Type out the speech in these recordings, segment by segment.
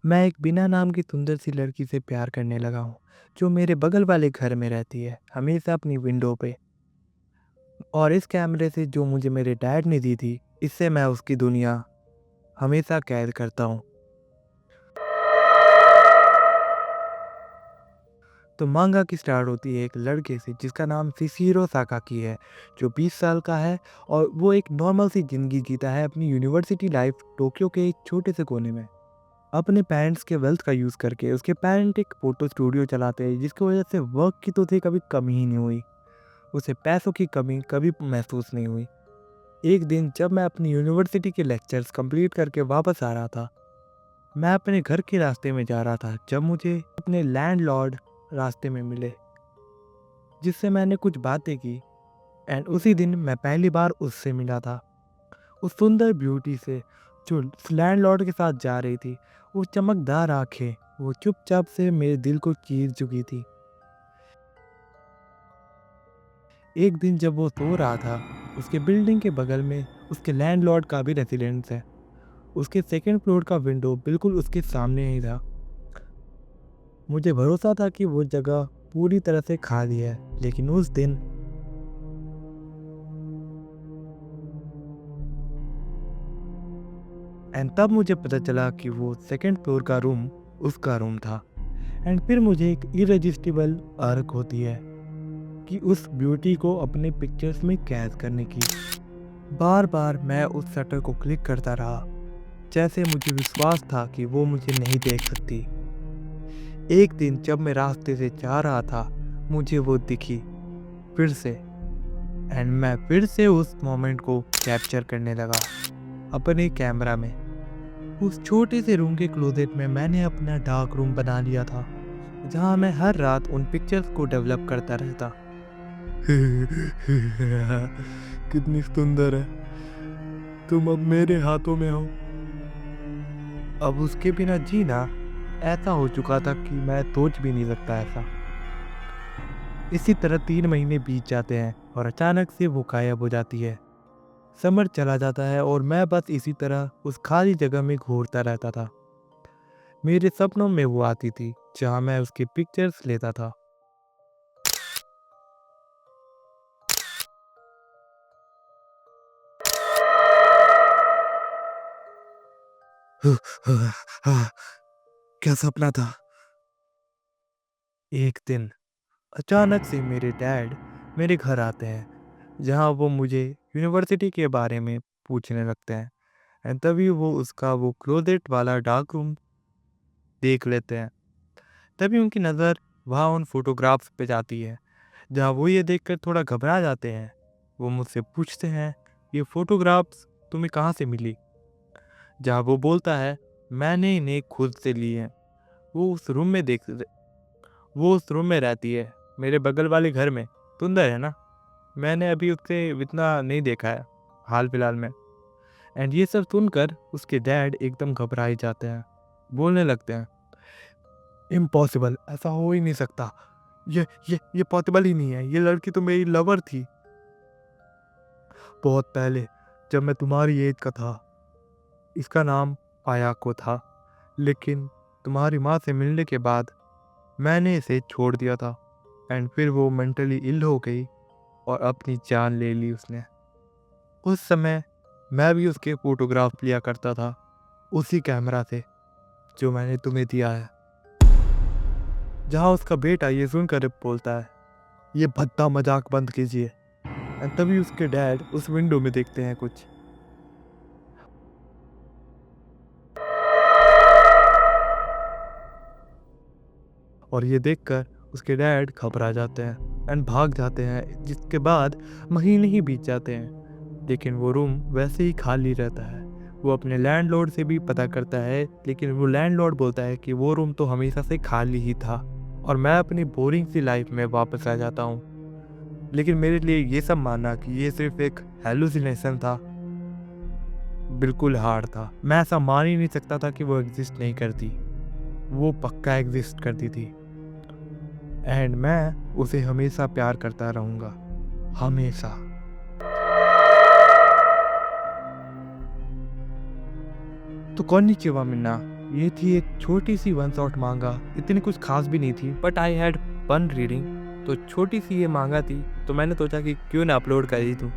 मैं एक बिना नाम की सुंदर सी लड़की से प्यार करने लगा हूँ, जो मेरे बगल वाले घर में रहती है, हमेशा अपनी विंडो पे। और इस कैमरे से जो मुझे मेरे डैड ने दी थी, इससे मैं उसकी दुनिया हमेशा कैद करता हूँ। तो मांगा की स्टार्ट होती है एक लड़के से जिसका नाम शिशिरो साकाकी है, जो 20 साल का है और वो एक नॉर्मल सी ज़िंदगी जीता है अपनी यूनिवर्सिटी लाइफ टोक्यो के एक छोटे से कोने में। अपने पेरेंट्स के वेल्थ का यूज़ करके उसके पेरेंट एक फ़ोटो स्टूडियो चलाते हैं, जिसकी वजह से वर्क की तो उसे कभी कमी ही नहीं हुई। उसे पैसों की कमी कभी महसूस नहीं हुई। एक दिन जब मैं अपनी यूनिवर्सिटी के लेक्चर्स कंप्लीट करके वापस आ रहा था, मैं अपने घर के रास्ते में जा रहा था जब मुझे अपने लैंडलॉर्ड रास्ते में मिले, जिससे मैंने कुछ बातें की। एंड उसी दिन मैं पहली बार उससे मिला था, उस सुंदर ब्यूटी से जो लैंडलॉर्ड के साथ जा रही थी। वो चमकदार आंखें, वो चुपचाप से मेरे दिल को चीर चुकी थी। एक दिन जब वो सो रहा था, उसके बिल्डिंग के बगल में उसके लैंडलॉर्ड का भी रेसिडेंस है। उसके सेकंड फ्लोर का विंडो बिल्कुल उसके सामने ही था। मुझे भरोसा था कि वो जगह पूरी तरह से खाली है, लेकिन उस दिन एंड तब मुझे पता चला कि वो सेकंड फ्लोर का रूम उसका रूम था। एंड फिर मुझे एक इरेजिस्टिबल अर्क होती है कि उस ब्यूटी को अपने पिक्चर्स में कैद करने की। बार बार मैं उस शटर को क्लिक करता रहा, जैसे मुझे विश्वास था कि वो मुझे नहीं देख सकती। एक दिन जब मैं रास्ते से जा रहा था, मुझे वो दिखी फिर से। एंड मैं फिर से उस मोमेंट को कैप्चर करने लगा अपने कैमरा में। उस छोटे से रूम के क्लोजेट में मैंने अपना डार्क रूम बना लिया था, जहाँ मैं हर रात उन पिक्चर्स को डेवलप करता रहता। कितनी सुंदर है, तुम अब मेरे हाथों में हो। अब उसके बिना जीना ऐसा हो चुका था कि मैं सोच भी नहीं सकता ऐसा। इसी तरह 3 महीने बीत जाते हैं और अचानक से वो गायब हो जाती है। समर चला जाता है और मैं बस इसी तरह उस खाली जगह में घूरता रहता था। मेरे सपनों में वो आती थी, जहाँ मैं उसकी पिक्चर्स लेता था। क्या सपना था। एक दिन अचानक से मेरे डैड मेरे घर आते हैं, जहाँ वो मुझे यूनिवर्सिटी के बारे में पूछने लगते हैं। एंड तभी वो उसका वो क्लोजेट वाला डार्क रूम देख लेते हैं। तभी उनकी नज़र वहाँ उन फोटोग्राफ्स पे जाती है, जहाँ वो ये देखकर थोड़ा घबरा जाते हैं। वो मुझसे पूछते हैं, ये फोटोग्राफ्स तुम्हें कहाँ से मिली? जहाँ वो बोलता है, मैंने इन्हें खुद से ली हैं। वो उस रूम में देख वो उस रूम में रहती है, मेरे बगल वाले घर में। सुंदर है ना? मैंने अभी उससे इतना नहीं देखा है हाल फिलहाल में। एंड ये सब सुनकर उसके डैड एकदम घबरा ही जाते हैं। बोलने लगते हैं, इम्पॉसिबल, ऐसा हो ही नहीं सकता। ये पॉसिबल ही नहीं है। ये लड़की तो मेरी लवर थी बहुत पहले, जब मैं तुम्हारी एज का था। इसका नाम आयाको था, लेकिन तुम्हारी माँ से मिलने के बाद मैंने इसे छोड़ दिया था। एंड फिर वो मेंटली इल हो गई और अपनी जान ले ली उसने। उस समय मैं भी उसके फोटोग्राफ लिया करता था, उसी कैमरा से जो मैंने तुम्हें दिया है। जहाँ उसका बेटा ये सुनकर बोलता है, ये भद्दा मजाक बंद कीजिए। एंड तभी उसके डैड उस विंडो में देखते हैं कुछ। और ये देखकर उसके डैड घबरा जाते हैं एंड भाग जाते हैं, जिसके बाद महीने ही बीत जाते हैं, लेकिन वो रूम वैसे ही खाली रहता है। वो अपने लैंडलॉर्ड से भी पता करता है, लेकिन वो लैंडलॉर्ड बोलता है कि वो रूम तो हमेशा से खाली ही था। और मैं अपनी बोरिंग सी लाइफ में वापस आ जाता हूँ। लेकिन मेरे लिए ये सब मानना कि ये सिर्फ एक हेलुसिनेशन था, बिल्कुल हार्ड था। मैं ऐसा मान ही नहीं सकता था कि वो एग्जिस्ट नहीं करती। वो पक्का एग्जिस्ट करती थी। एंड मैं उसे हमेशा प्यार करता रहूंगा, हमेशा। तो कौन नीचे मिन्ना, ये थी एक छोटी सी वन शॉट मांगा, इतनी कुछ खास भी नहीं थी, but I had fun reading. तो छोटी सी ये मांगा थी, तो मैंने सोचा कि क्यों ना अपलोड कर ही दूँ।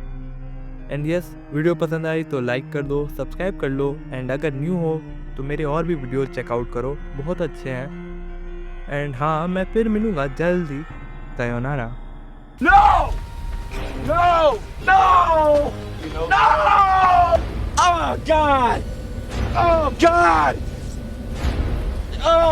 एंड यस, वीडियो पसंद आई तो लाइक कर दो, सब्सक्राइब कर लो, एंड अगर न्यू हो तो मेरे और भी वीडियो चेकआउट करो, बहुत अच्छे हैं। एंड हाँ, मैं फिर मिलूँगा जल्दी। Sayonara. No! No! No! No! Oh God! Oh God! Oh!